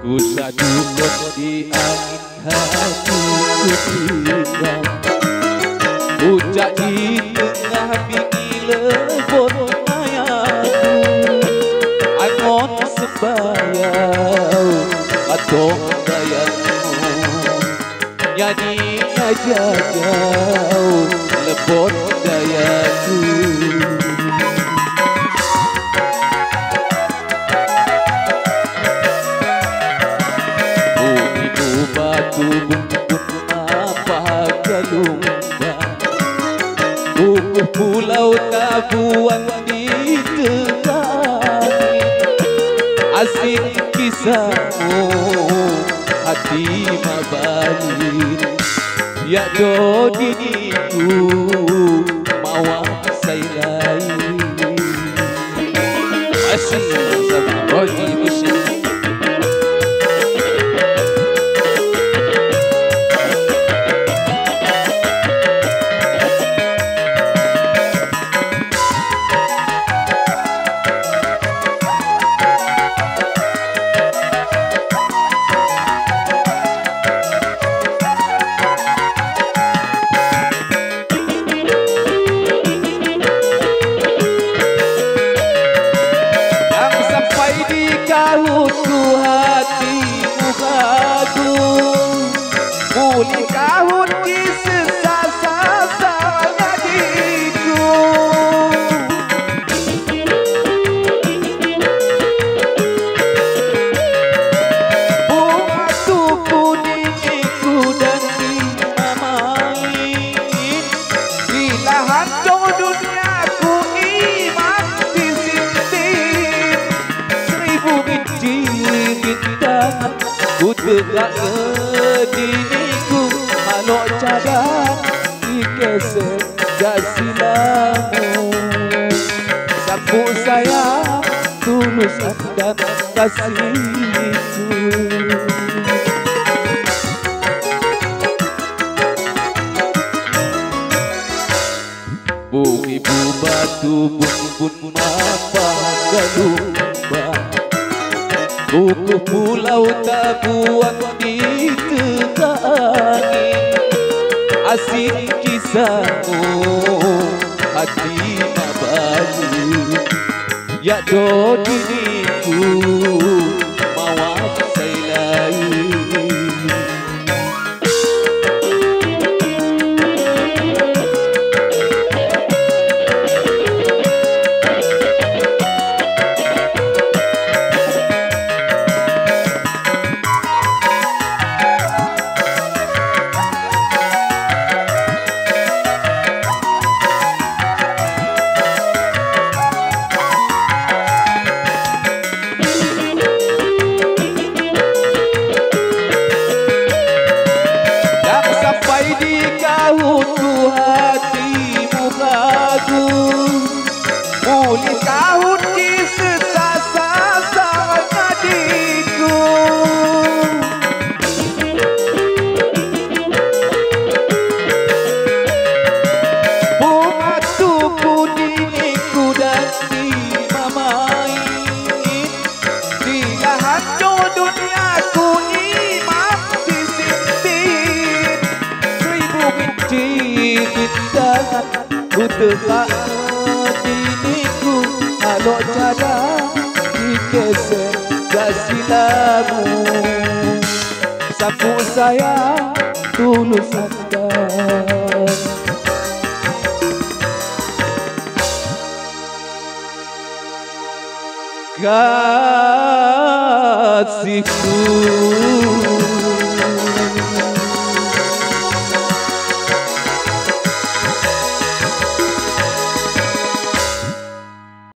Ku sadukut di angin hatiku tinggal, puncak di tengah bingki lebon mayaku. Angon sembayau atau dayamu, nyanyinya jauh lebon dayaku. Batu bumbun apa gelombang, buku pulau tabuan di tengah. Asing kisahmu hati mabalik, ya do diriku mawa say lain. Masih sama Roji Musik. Kahutku hatimu kagum, muli kahut kisah sasanya diriku. Bunga tuku diriku dan dimamain, di lahan jauh duniaku iman disintin. Bintangan ku tegak ke diriku, kalau cadang dikeser jasilamu. Sapu sayang tulus dan kasihku. Bumi batu bumbun apa gelombang, buku pulau tabuan di tengah angin. Asing kisahmu hati mabalik, ya do diriku mawa say lain. Kahutku hatimu kagum, muli kahut kisah sasanya diriku. Bunga tuku diriku dan dimamain, di lahan jauh duniaku imam disintin. Bintangan ku tegak diriku, kalau cadang dikeser jasilamu. Sapu sayang tulus dan kasihku.